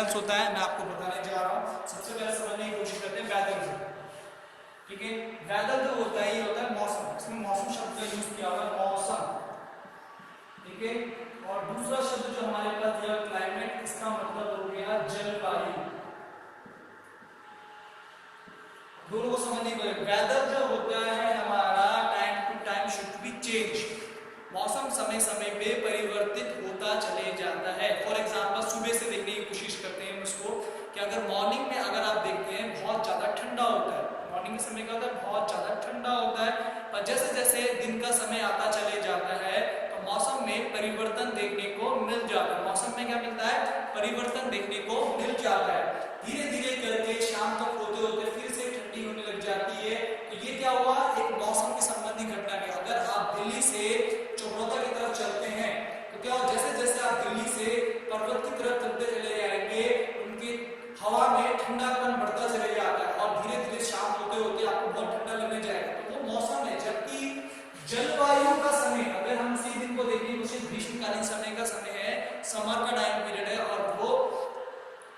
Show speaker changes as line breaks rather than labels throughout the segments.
Signals होता है, मैं आपको बताने जा रहा हूँ। सबसे पहले समझने की कोशिश करते हैं वेदर। ठीक है, वेदर जो होता है ये होता है मौसम, इसमें मौसम शब्द का यूज किया हुआ है, मौसम। ठीक है, और दूसरा शब्द जो हमारे पास दिया क्लाइमेट, इसका मतलब हो गया जलवायु। दोनों को समझने की कोशिश। वेदर जो होता है हमारा time to time should be change, मौसम समय समय पे परिवर्तित होता चले जाता है। फॉर एग्जांपल सुबह से देखने की कोशिश करते हैं उसको कि अगर मॉर्निंग में अगर आप देखते हैं बहुत ज्यादा ठंडा होता है, मॉर्निंग के समय का होता है बहुत ज्यादा ठंडा होता है, और जैसे जैसे दिन का समय आता चले जाता है तो मौसम में परिवर्तन देखने को मिल जाता है। मौसम में क्या मिलता है? परिवर्तन देखने को मिल जाता है। धीरे धीरे करके शाम तक होते होते फिर से ठंडी होने लग जाती है। तो ये क्या हुआ? एक मौसम के संबंधी घटना है। अगर आप दिल्ली से चकरोता की तरफ चलते हैं तो क्या हो, जैसे जैसे आप दिल्ली से पर्वत की तरफ चलते चले जाएंगे उनकी हवा में ठंडापन बढ़ता चले जाता है और धीरे धीरे शाम होते होते आपको बहुत ठंडा लगने जाएगा। तो वो मौसम है। जबकि जलवायु का समय, अगर हम इसी दिन को देखने को, ग्रीष्मकालीन समय का समय है, समर का टाइम पीरियड है, और वो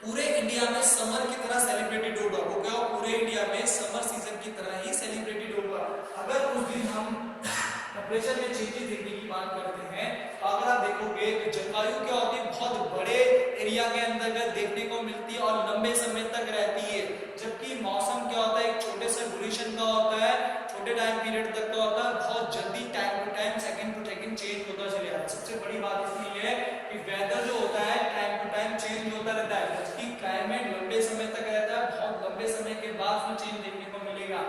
पूरे इंडिया में समर की तरह सेलिब्रेटेड होगा। वो क्या, पूरे इंडिया में समर सीजन की तरह ही सेलिब्रेटेड होगा। अगर उस दिन हम टेम्परेचर में चेंजेस देखने की बात करते हैं तो अगर आप देखोगे तो जलवायु क्या होती है, बहुत बड़े एरिया के अंतर्गत देखने को मिलती है और लंबे समय तक रहती है। जबकि मौसम क्या होता है, एक छोटे से ड्यूरेशन का होता है, छोटे टाइम पीरियड तक का होता है, बहुत जल्दी time to time second to second change होता चले जाता है। सबसे बड़ी बात इसलिए है कि वेदर जो होता है टाइम टू टाइम चेंज होता रहता है, जबकि क्लाइमेट लंबे समय तक रहता है, बहुत लंबे समय के बाद में चेंज देखने को मिलेगा।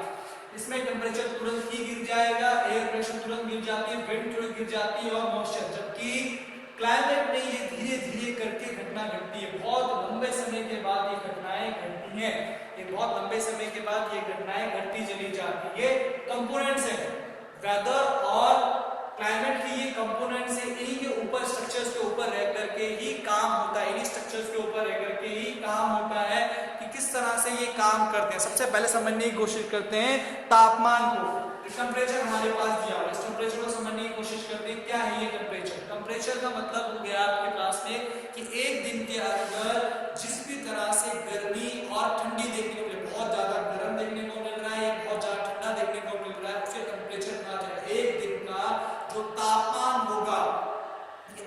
इसमें टेम्परेचर तुरंत ही गिर जाएगा, एयर प्रेशर तुरंत गिर जाती है, विंड तुरंत गिर जाती है और मॉइस्चर। जबकि क्लाइमेट में ये धीरे धीरे करके घटना घटती है, बहुत लंबे समय के बाद ये घटनाएं घटती हैं, ये बहुत लंबे समय के बाद ये घटनाएं घटती चली जाती है। ये कंपोनेंट्स है वेदर और क्लाइमेट की, ये कंपोनेंट्स है, इन्हीं के ऊपर स्ट्रक्चर्स के ऊपर रह करके ही काम होता है, इन्हीं स्ट्रक्चर्स के ऊपर रह करके ही काम होता है कि किस तरह से ये काम करते हैं। सबसे पहले समझने की कोशिश करते हैं तापमान को। टेम्परेचर हमारे पास दिया हुआ है, इस टेम्परेचर को समझने की कोशिश करते हैं। क्या है ये टेम्परेचर? टेम्परेचर का मतलब हो गया आपके पास में कि एक दिन के अंदर जिस भी तरह से गर्मी और ठंडी देखने को मिले, बहुत ज्यादा गर्म देखने को मिल रहा है या बहुत ज्यादा ठंडा देखने को मिल रहा है, उसे टेम्परेचर कहा जाएगा। एक दिन का जो तापमान होगा,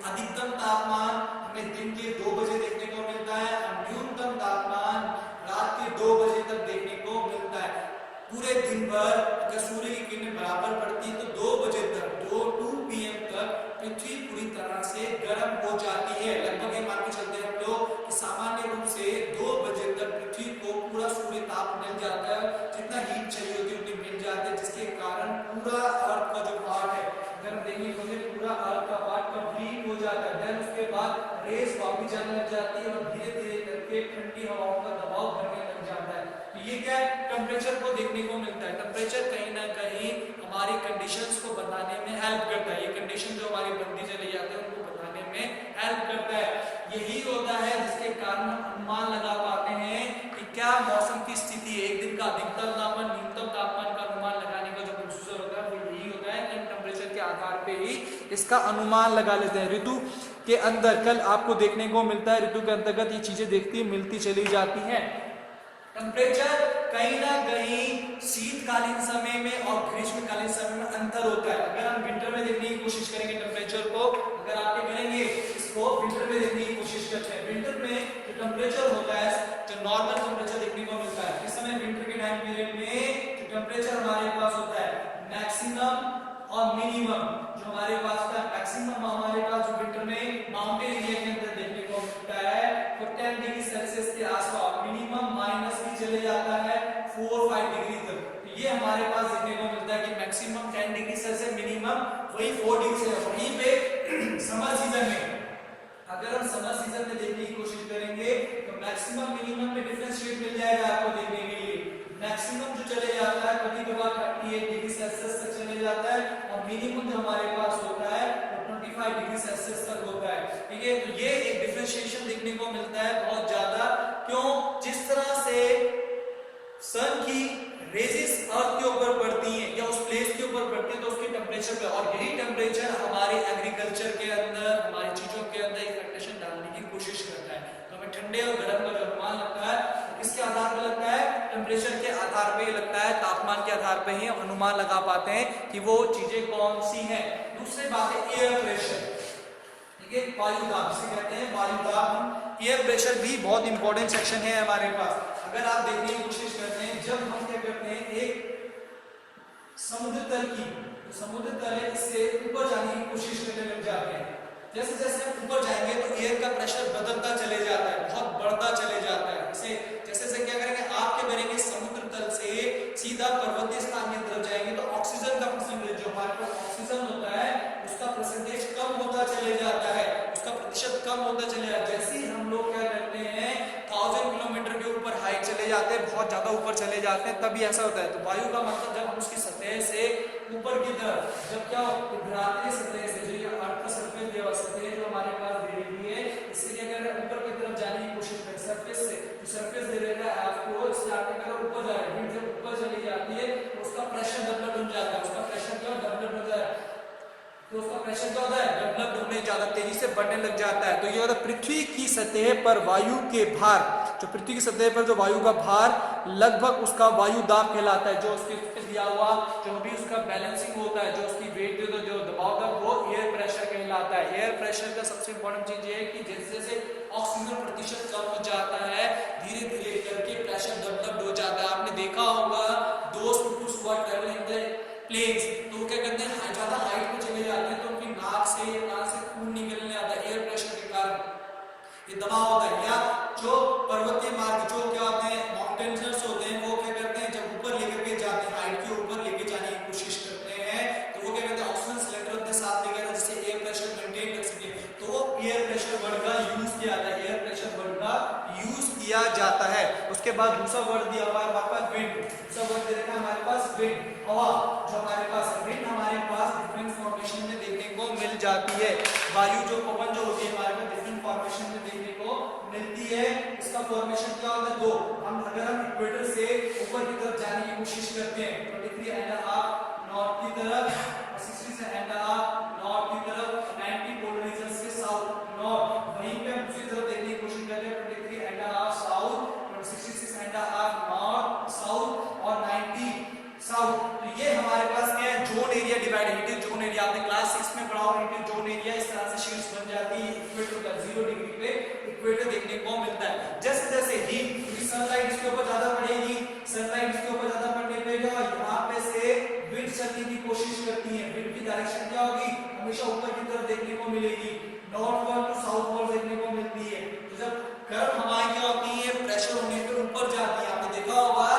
अधिकतम तापमान हमें दिन के 2 बजे देखने को मिलता है और न्यूनतम तापमान रात के 2 बजे तक देखने को मिलता है। पूरे दिन भर अगर सूर्य की किरणें बराबर पड़ती है तो 2 बजे तक, 2 PM तक पृथ्वी पूरी तरह से गर्म हो जाती है। लगभग ये मान के चलते हैं हम लोग कि सामान्य रूप से 2 बजे तक पृथ्वी को पूरा सूर्य ताप मिल जाता है, जितना हीट चाहिए होती है उतनी मिल जाती है, जिसके कारण पूरा अर्थ का जो पार्ट है, अगर देखने को मिले पूरा अर्थ का पार्ट कंप्लीट हो जाता है। देन उसके बाद रेस वापस जाने लग जाती है और धीरे धीरे करके ठंडी हवाओं का दबाव बढ़ने लग जाता है। तो ये क्या है, टेम्परेचर को देखने को मिलता है। टेम्परेचर कहीं ना कहीं हमारी कंडीशंस को बताने में हेल्प करता है, ये कंडीशन जो हमारी बनती चली जाती है उनको बताने में हेल्प करता है। यही होता है जिसके कारण हम अनुमान लगा पाते हैं कि क्या मौसम की स्थिति है। एक दिन का अधिकतम तापमान, न्यूनतम तापमान का अनुमान लगाने का जो प्रोसीजर होता है वो यही होता है कि हम टेम्परेचर के आधार पे ही इसका अनुमान लगा लेते हैं। ऋतु के अंदर कल आपको देखने को मिलता है, ऋतु के अंतर्गत ये चीजें देखती मिलती चली जाती हैं। टेम्परेचर कहीं ना कहीं शीतकालीन समय में और ग्रीष्मकालीन समय में अंतर होता है। अगर हम विंटर में देखने की कोशिश करेंगे टेम्परेचर को, अगर आप करेंगे इसको विंटर में देखने की कोशिश करते हैं, विंटर में जो टेम्परेचर होता है, जो नॉर्मल टेम्परेचर देखने को मिलता है, इस समय विंटर के टाइम पीरियड में जो टेम्परेचर हमारे पास होता है मैक्सिमम और मिनिमम, जो हमारे पास होता है मैक्सिमम हमारे पास जो विंटर में माउंटेन एरिया के अंदर देखने को मिलता है तो 10 डिग्री सेल्सियस के आसपास, मिनिमम माइनस भी चले जाता है 4-5 डिग्री तक। तो ये हमारे पास देखने को मिलता है कि मैक्सिमम 10 डिग्री सेल्सियस, मिनिमम वही 4 डिग्री सेल्सियस। वहीं पे समर सीजन में अगर हम समर सीजन में देखने की कोशिश करेंगे तो मैक्सिमम मिनिमम में डिफरेंशिएट मिल जाएगा आपको देखने के लिए। मैक्सिमम जो चले जाता है कभी कभार 38 डिग्री सेल्सियस तक चले जाता है और मिनिमम जो हमारे पास होता है वो 25 डिग्री सेल्सियस तक होता है। ठीक है, तो ये एक डिफरेंशिएशन देखने को मिलता है बहुत ज्यादा। क्यों? जिस तरह से सन की रेजेस अर्थ के ऊपर पड़ती हैं या उस प्लेस के ऊपर पड़ती है तो उसके टेम्परेचर पे, और यही टेम्परेचर हमारे एग्रीकल्चर के अंदर, हमारी चीजों के अंदर एक फ्लक्चुएशन डालने की कोशिश करता है। तो हमें ठंडे और गर्म का जो अनुमान लगता है किसके आधार पर लगता है? टेम्परेचर के आधार पे लगता है, तापमान के आधार पे ही अनुमान लगा पाते हैं कि वो चीजें कौन सी हैं। दूसरी बात है एयर प्रेशर, ठीक है, वायु दाब जिसे कहते हैं वायु दाब। एयर प्रेशर भी बहुत इंपॉर्टेंट सेक्शन है हमारे पास। अगर आप देखने की कोशिश करते हैं, जब हम क्या करते हैं एक समुद्र तल की, समुद्र तल है इससे ऊपर जाने की कोशिश करने लग जाते हैं, जैसे जैसे हम ऊपर जाएंगे तो एयर का प्रेशर बदलता चले जाता है, बहुत बढ़ता चले जाता है। इसे जैसे जैसे क्या करेंगे, आप क्या करेंगे, समुद्र तल से सीधा पर्वतीय स्थान की तरफ जाएंगे तो ऑक्सीजन का परसेंटेज, जो हमारे पास ऑक्सीजन होता है उसका परसेंटेज कम होता चले जाता है, उसका प्रतिशत कम होता चले जाता है। जैसे ही हम लोग क्या करते हैं 1000 किलोमीटर के ऊपर हाइट चले जाते हैं, बहुत ज्यादा ऊपर चले जाते हैं, तभी ऐसा होता है। तो वायु का मतलब जब हम उसकी सतह से ऊपर की तरफ जब क्या घबराते हैं, सतह से जो ये अर्थ का सरफेस दे हुआ सतह जो हमारे पास दे रही है, इससे क्या कर रहे हैं ऊपर की तरफ जाने की कोशिश करें, सरफेस से जो सरफेस दे रहा है आपको, इससे आपके अगर ऊपर जा रहे हैं, जब ऊपर चली जाती है तो उसका प्रेशर डेवलप हो जाता है, उसका प्रेशर क्या डेवलप हो जाता है, तो उसका प्रेशर क्या होता है डेवलप होने ज्यादा तेजी से बढ़ने लग जाता है। तो ये होता है पृथ्वी की सतह पर वायु के भार, जो पृथ्वी की सतह पर जो वायु का भार लगभग उसका वायु दाब कहलाता है, जो उसके दिया हुआ जो भी उसका बैलेंसिंग होता है, जो उसकी वेट जो दबाव था वो एयर प्रेशर कहलाता है। एयर प्रेशर का सबसे इंपॉर्टेंट चीज ये है कि जैसे जैसे ऑक्सीजन प्रतिशत कम हो जाता है, धीरे धीरे करके प्रेशर डेवलप हो जाता है। आपने देखा होगा दोस्त who are travelling the plains, तो वो क्या करते हैं ज्यादा हाइट पे चले जाते हैं तो उनकी नाक से या कान से खून निकलने आता है एयर प्रेशर के कारण, ये दबाव होता है। या जो पर्वतीय मार्ग जो क्या होते हैं माउंटेन्स होते हैं, वो क्या करते हैं जब ऊपर लेकर के जाते हैं, हाइट के ऊपर लेके जाने की कोशिश करते हैं, तो वो क्या करते हैं ऑक्सीजन सिलेंडर अपने साथ लेकर जिससे एयर प्रेशर मेंटेन कर सके, तो वो एयर प्रेशर वर्ड का यूज किया जाता है, एयर प्रेशर वर्ड का यूज किया जाता है। उसके बाद दूसरा वर्ड दिया हुआ है हमारे पास विंड, दूसरा वर्ड दे रखा है हमारे पास विंड, हवा जो हमारे पास है। विंड हमारे पास डिफरेंट फॉर्मेशन में देखने को मिल जाती है, वायु जो पवन जो होती है हमारे पास डिफरेंट फॉर्मेशन में देखने को मिलती है। इसका फॉर्मेशन क्या होता है दो, अगर हम इक्वेटर से ऊपर की तरफ जाने की कोशिश करते हैं 23.5 नॉर्थ की तरफ, 66.5 नॉर्थ की तरफ, 90 पोलर रीजन से साउथ नॉर्थ, वहीं पे हम दूसरी तरफ देखने की कोशिश करते हैं 23.5 साउथ, 66.5 नॉर्थ साउथ और 90 साउथ। तो ये हमारे पास क्या है जोन एरिया डिवाइड है, इट इज जोन एरिया, आपने क्लास 6 में पढ़ा होगा, इट इज जोन एरिया। इस तरह से शीट्स बन जाती है इक्वेटर का 0 डिग्री पे इक्वेटर देखने को मिलता है। जैसे जैसे हीट क्योंकि सनलाइट इसके ऊपर ज्यादा पड़ेगी, सनलाइट इसके ऊपर ज्यादा पड़ने पे जो यहाँ पे से विंड चलने की कोशिश करती है, विंड की डायरेक्शन क्या होगी हमेशा ऊपर की तरफ देखने को मिलेगी, north wall to south wall देखने को मिलती है। तो जब गर्म हवाएं क्या होती है प्रेशर होने पे ऊपर जाती है, आपने देखा होगा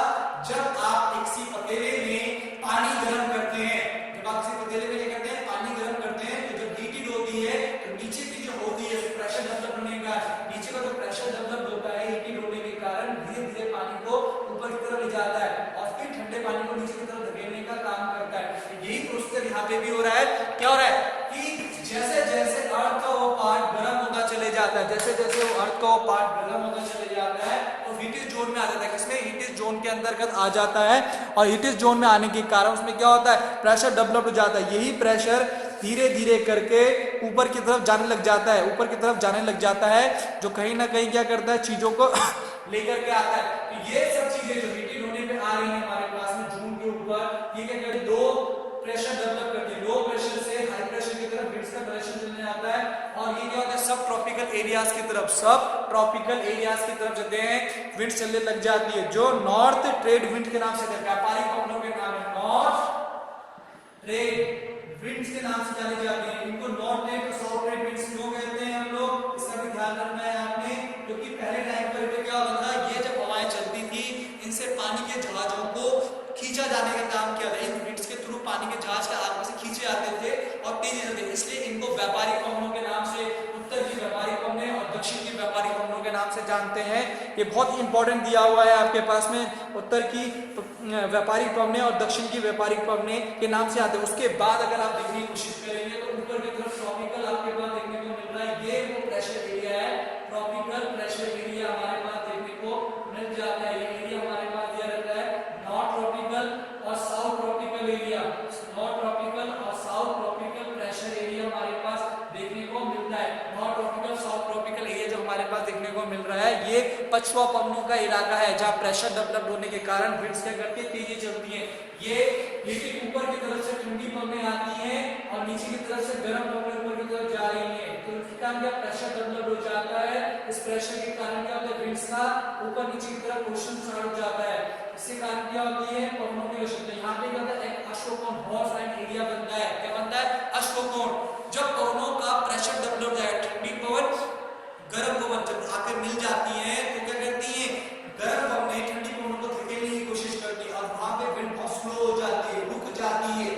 जब आप किसी पतीले में पानी गर्म करते हैं, जब आप किसी पतीले में क्या करते हैं पानी गर्म करते हैं, तो जब हीटेड होती है तो नीचे की जो होती है प्रेशर डेवलप होने का, नीचे का जो प्रेशर डेवलप होता है हीटेड होने के कारण धीरे धीरे पानी को ऊपर की तरफ ले जाता है और फिर ठंडे पानी को नीचे की तरफ धकेलने का काम करता है। यही प्रोसेस यहाँ पे भी हो रहा है। क्या हो रहा है कि जैसे जैसे अर्थ का वो पार्ट गर्म होता चले जाता है, जैसे जैसे वो अर्थ का वो पार्ट गर्म होता चले जाता है और हीटेड जोन में आ जाता है, किसमें हीटेड जोन के अंतर्गत आ जाता है, और हीटेड जोन में आने के कारण उसमें क्या होता है प्रेशर डेवलप हो जाता है। यही प्रेशर धीरे धीरे करके ऊपर की तरफ जाने लग जाता है, ऊपर की तरफ जाने लग जाता है, जो कहीं ना कहीं क्या करता है चीजों को लेकर के आता है। तो ये सब चीजें जो हीटेड होने पे आ रही है हमारे पास में जून के ऊपर, ये क्या करती है दो प्रेशर डेवलप करती है, लो प्रेशर से हाई प्रेशर की तरफ विंड्स का डायरेक्शन चलने आता है, और ये क्या होता है सब ट्रॉपिकल एरियाज की तरफ, सब ट्रॉपिकल एरियाज की तरफ चलते हैं विंड्स चलने लग जाती है, जो नॉर्थ ट्रेड विंड के नाम से व्यापारिक पवनों के नाम है, नॉर्थ ट्रेड विंड्स के नाम से जाने जाते हैं। इनको नॉर्थ ट्रेड और साउथ ट्रेड विंड्स क्यों कहते हैं हम लोग, इसका भी ध्यान रखना है आपने, क्योंकि पहले टाइम पर क्या होता था ये जब हवाएं चलती थी इनसे पानी के जहाजों को खींचा जाने का काम किया था, इन विंड्स के थ्रू पानी के जहाज के आगे से खींचे जाते थे और तेजी से, इसलिए इनको व्यापारिक पवनों के नाम से, उत्तर की व्यापारिक पवनें और दक्षिण की व्यापारिक पवनों के नाम से जानते हैं। ये बहुत इंपॉर्टेंट दिया हुआ है आपके पास में, उत्तर की व्यापारिक पवनें और दक्षिण की व्यापारिक पवनें के नाम से आते हैं। उसके बाद अगर आप देखने की कोशिश करेंगे तो ऊपर की तरफ ट्रॉपिकल आपके पास देखने को मिल रहा है, ये वो प्रेशर एरिया है, ट्रॉपिकल प्रेशर एरिया हमारे पास देखने को मिल जाता है। ये एरिया हमारे पास दिया रहता है नॉर्थ ट्रॉपिकल और south tropical area, north tropical और साउथ ट्रॉपिकल प्रेशर एरिया हमारे पास देखने को को मिलता है। North tropical south tropical area जो हमारे पास देखने को मिल रहा है, ये पछुआ पवनों का इलाका है, जहाँ प्रेशर डेवलप होने के कारण विंड्स क्या करती है, तेजी चलती है। ये ऊपर की तरफ से ठंडी पवनें आती हैं और नीचे की तरफ से गर्म पवनें ऊपर की तरफ जा रही हैं, तो इसके कारण क्या प्रेशर डेवलप हो जाता है। इस प्रेशर के कारण क्या होता है, विंड्स का ऊपर नीचे की तरफ मोशन स्टार्ट हो जाता है। इसके कारण क्या होती है, पवनों की गति। यहाँ पे क्या होता है, एक अश्वकोण हॉर्स एंड एरिया बनता है। क्या बनता है, अश्वकोण। जब पवनों का प्रेशर डेवलप हो जाए, ठंडी पवन गर्म पवन जब आकर मिल जाती है तो क्या करती है, गर्म पवनें ठंडी पवनों को धकेलने की कोशिश करती है और वहां पे विंड बहुत स्लो हो जाती है, रुक जाती है।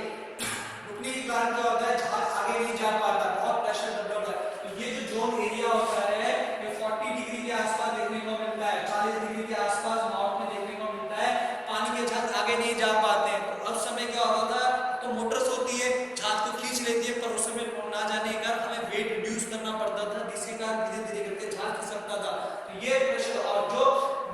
रुकने के कारण क्या होता है, जहाज आगे नहीं जा पाता, बहुत प्रेशर डेवलप होता है। तो ये जो जोन एरिया होता है, ये 40 डिग्री के आसपास देखने को मिलता है, 40 डिग्री के आसपास नॉर्थ में देखने को मिलता है। पानी के जहाज आगे नहीं जा पाते हैं, तो उस समय क्या होता था, तो मोटर्स होती है, जहाज को खींच लेती है, पर उस समय ना जाने का हमें वेट रिड्यूस करना पड़ता था, जिसके कारण धीरे धीरे करके जहाज खिसकता था। तो ये प्रेशर, और जो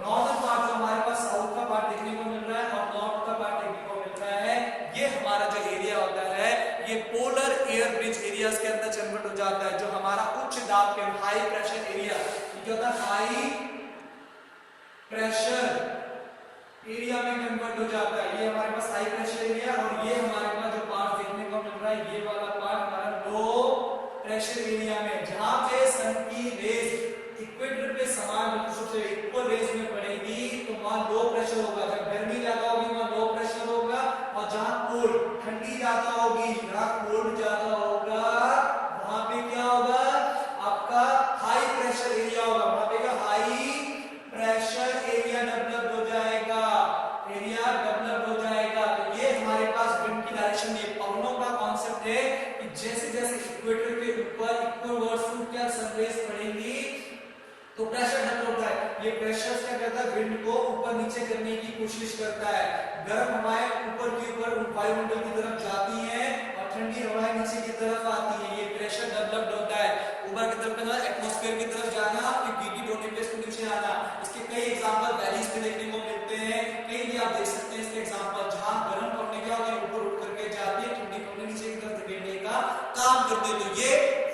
नॉर्दर्न पार्ट जो हमारे पास साउथ का पार्ट देखने को मिल रहा है और नॉर्थ का पार्ट देखने को मिल रहा है, ये हमारा जो एरिया होता है, ये पोलर एयर ब्रिज एरियाज के अंदर कन्वर्ट हो जाता है। जो हमारा उच्च दाब के हाई प्रेशर एरिया, ये होता है हाई प्रेशर एरिया में कन्वर्ट हो जाता है। ये हमारे पास हाई प्रेशर एरिया, और ये हमारे पास जो पार्ट देखने को मिल रहा है, ये वाला पार्ट हमारा लो प्रेशर एरिया में, जहां पे सन की रेज इक्वेटर पे समान रूप से इक्वल रेज में पड़ेगी, तो वहां लो प्रेशर होगा। जब गर्मी ज्यादा होगी वहां लो प्रेशर होगा, और जहां कोल्ड ठंडी ज्यादा होगी, जहां कोल्ड ज्यादा होगा, वहां पे क्या होगा, आपका हाई प्रेशर एरिया होगा। वहां पे क्या, हाई प्रेशर एरिया डेवलप हो जाएगा, एरिया डेवलप हो जाएगा। तो ये हमारे पास विंड की डायरेक्शन, ये पवनों का कॉन्सेप्ट है कि जैसे जैसे इक्वेटर के ऊपर इक्वेटोर्स क्या सनरेज पड़ेंगी तो प्रेशर डेवलप होता है। ये प्रेशर क्या करता है, विंड को ऊपर नीचे करने की कोशिश करता है। गर्म हवाएं ऊपर की ऊपर वायुमंडल की तरफ जाती हैं और ठंडी हवाएं नीचे की तरफ आती हैं। ये प्रेशर डेवलप्ड होता है। ऊपर की तरफ एटमॉस्फेयर की तरफ जाना, फिर हीट होने पे इसको नीचे आना। इसके कई एग्जांपल वैलीज में देखने को मिलते हैं, कहीं भी आप देख सकते हैं इसके एग्जांपल, जहां गर्म पवनें क्या होती है, ऊपर उठ करके जाती है, ठंडी पवनें नीचे की तरफ धकेलने का काम करते हैं। तो ये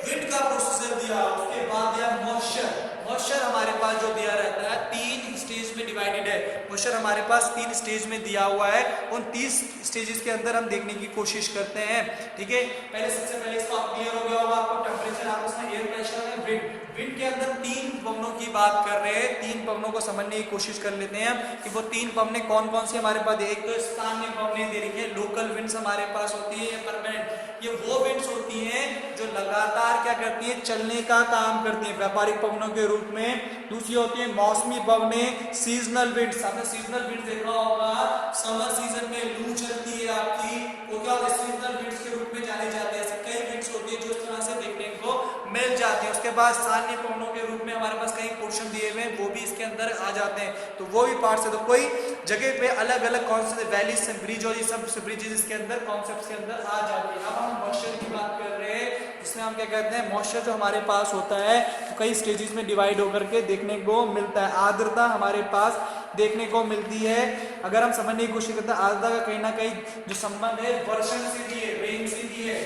विंड का प्रोसीजर दिया। उसके बाद दिया मॉइस्चर। मॉइस्चर हमारे पास जो दिया रहता है, 3 स्टेज में डिवाइडेड है। मॉइस्चर हमारे पास 3 स्टेज में दिया हुआ है। उन 30 स्टेजेस के अंदर हम देखने की कोशिश करते हैं, ठीक है। पहले सबसे पहले इसको क्लियर हो गया होगा आपको, टेंपरेचर, आपस में एयर प्रेशर है, विंड। विंड के अंदर 3 पवनों की बात कर रहे हैं। 3 पवनों को समझने की कोशिश कर लेते हैं कि वो 3 पवनें कौन कौन सी हमारे पास। एक तो स्थानीय पवनें दे रही है, लोकल विंड्स हमारे पास होती है, परमानेंट। ये वो विंड्स होती हैं जो लगातार क्या करती है, चलने का काम करती है, व्यापारिक पवनों के रूप में। दूसरी होती है मौसमी पवनें, सीजनल विंड्स। आपने सीजनल विंड्स देखा होगा, समर सीजन में लू चलती है आपकी, वो क्या होता है, सीजनल विंड्स के रूप में जाने जाते हैं। ऐसे कई विंड्स होती है जो इस तरह से देखने को मिल जाती है। उसके बाद स्थानीय पवनों के रूप में हमारे पास कई पोर्शन दिए हुए हैं, वो भी इसके अंदर आ जाते हैं। तो वो भी पार्ट्स है। तो कोई जगह पे अलग अलग कौन से वैलीज से ब्रिज और ये सब ब्रिजेस इसके अंदर कॉन्सेप्ट्स के अंदर आ जाते हैं। अब हम मॉइस्चर की बात कर रहे हैं, जिसमें हम क्या कहते हैं, मॉइस्चर जो हमारे पास होता है तो कई स्टेजेस में डिवाइड होकर के देखने को मिलता है। आर्द्रता हमारे पास देखने को मिलती है। अगर हम समझने की कोशिश करते हैं, आर्द्रता का कहीं ना कहीं जो संबंध है वर्षण से भी है, रेन से भी है,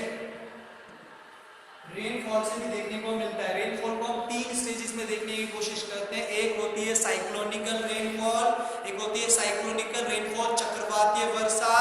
रेनफॉल से भी देखने को मिलता है। रेनफॉल को हम 3 स्टेजेस में देखने की कोशिश करते हैं। एक होती है साइक्लोनिकल रेनफॉल, एक होती है साइक्लोनिकल रेनफॉल चक्रवातीय वर्षा,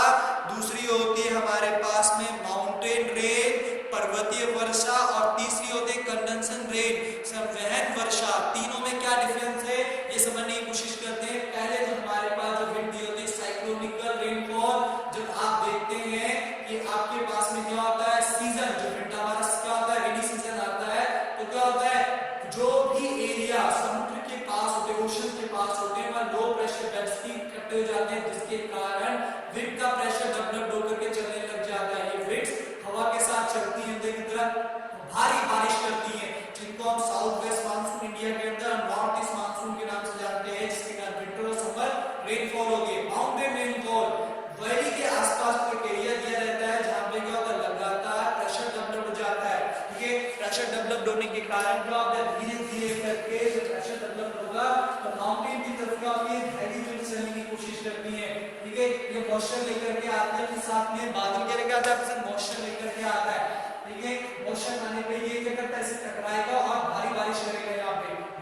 दूसरी होती है हमारे पास में माउंटेन रेन पर्वतीय वर्षा, और तीसरी होती है कंडेंसन रेन संवहन वर्षा। तीनों में क्या डिफरेंस है ये समझने की कोशिश करते हैं। पहले जो हमारे पास जो विंड होती है साइक्लोनिकल रेनफॉल, जब आप देखते हैं कि आपके पास में क्या होता है, सीजन जो विंड हमारा क्या होता है, रेनी सीजन आता है, तो क्या होता है, जो भी एरिया समुद्र के पास होते हैं, ओशन के पास होते हैं, वहां लो प्रेशर बेड्स इकट्ठे हो जाते हैं, जिसके कारण विंड का प्रेशर डेवलप होकर के चलने लग जाता है। ये विंड्स हवा के साथ चलती है, अंदर की तरफ भारी बारिश करती है, जिनको हम साउथ वेस्ट मानसून इंडिया के अंदर नॉर्थ ईस्ट मानसून के नाम से जानते हैं, जिसके कारण विंटर और समर रेनफॉल होती है। माउंटेन रेनफॉल, वैली के आसपास एक एरिया दिया रहता है जहां पे क्या होता है, लगातार प्रेशर डेवलप हो जाता है, ठीक है। प्रेशर डेवलप होने के कारण क्या होता है, धीरे धीरे करके जो प्रेशर डेवलप होगा तो माउंटेन की तरफ क्या होती है, हैवी विंड चलने की कोशिश करती है, ठीक है। ये मॉइस्चर लेकर के आते हैं, फिर साथ में बादल क्या लेकर आता है, मॉइस्चर लेकर के आता है, ठीक है। मॉइस्चर आने पे ये क्या करता है,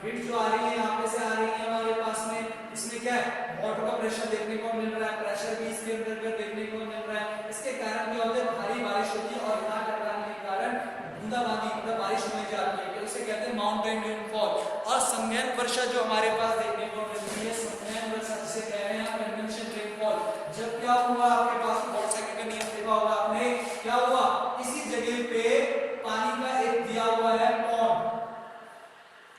विंड जो आ रही है यहाँ पे से आ रही है हमारे पास में, इसमें क्या है वाटर का प्रेशर देखने को मिल रहा है, प्रेशर भी इसके अंदर देखने को मिल रहा है। इसके कारण क्या होता है भारी बारिश होती है और यहाँ टकराने के कारण बूंदाबांदी मतलब बारिश होने जाती है, उसे कहते हैं माउंटेन रेनफॉल। और संज्ञान वर्षा जो हमारे पास देखने को मिलती है, संज्ञान वर्षा जिसे कह रहे हैं कन्वेंशन रेनफॉल। जब क्या हुआ आपके पास बहुत सेकंड का नियम देखा होगा आपने, क्या हुआ इसी जगह पे पानी का एक दिया हुआ है पॉन्ड,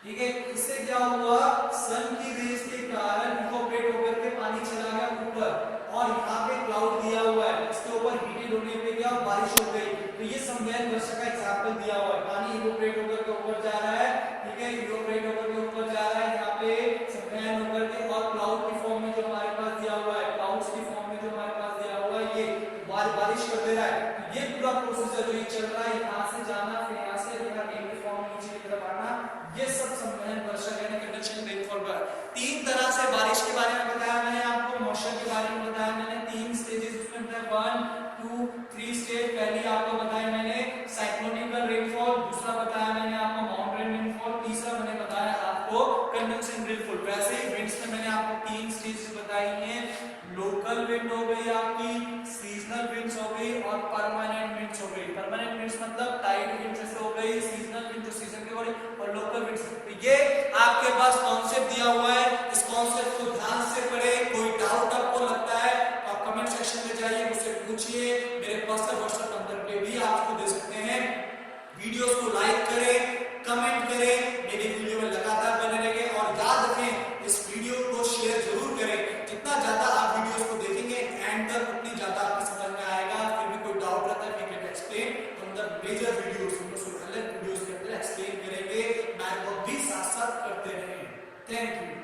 ठीक है, इससे क्या हुआ सन की रेज के कारण इवोपरेट होकर के पानी चला गया ऊपर और यहाँ पे क्लाउड दिया हुआ है, इसके ऊपर हीटेड होने पे क्या बारिश हो गई। तो ये संज्ञान वर्षा का एग्जांपल दिया हुआ है, पानी इवोपरेट होकर के ऊपर जा रहा है, ठीक है, इवोपरेट होकर के ऊपर जा रहा है यहाँ पे संज्ञान होकर के, और क्लाउड की फॉर्म में जो हमारे पास दिया हुआ है, क्लाउड्स की फॉर्म में जो हमारे पास दिया हुआ है, ये बारिश कर दे रहा है। ये पूरा प्रोसेस जो ये चल रहा है, यहाँ से जाना फिर यहाँ से रेन की फॉर्म नीचे की तरफ आना, ये सब संज्ञान वर्षा यानी कंडक्शन रेनफॉल का। तीन तरह से बारिश के बारे में बताया मैंने आपको, मॉइस्चर के बारे में बताया मैंने, तीन स्टेजेस उसमें बताया 1 2 3 स्टेज। पहली आपको बताया मैंने साइक्लोनिकल रेनफॉल, दूसरा बताया मैंने आपको माउंटेन रेनफॉल, तीसरा मैंने बताया आपको कंडक्शन रेनफॉल। वैसे ही विंड्स में मैंने आपको तीन स्टेजेस बताई हैं, लोकल विंड हो गई आपकी, सीजनल विंड्स हो गई और परमानेंट विंड्स हो गई। परमानेंट विंड्स मतलब टाइड विंड जैसे हो गई, सीजनल विंड जो सीजन के अकॉर्डिंग, और लोकल विंड्स। ये आपके पास कॉन्सेप्ट दिया हुआ है, इस कॉन्सेप्ट को ध्यान से पढ़े। कोई डाउट आपको लगता है तो आप कमेंट सेक्शन में जाइए, मुझसे पूछिए, मेरे पर्सनल व्हाट्सएप नंबर पे भी आपको दे सकते हैं। वीडियोस को लाइक करें, कमेंट करें, मेरी वीडियो में लगातार बने रहिए और याद रखें इस वीडियो को शेयर जरूर करें। जितना ज्यादा आप वीडियोस को देखेंगे एंड तक उतनी ज्यादा आपको समझ में आएगा। फिर भी कोई डाउट रहता है we can explain from the major videos, हम अलग वीडियोस के अंदर एक्सप्लेन करेंगे, मैथ भी साथ साथ करते रहें। Thank you.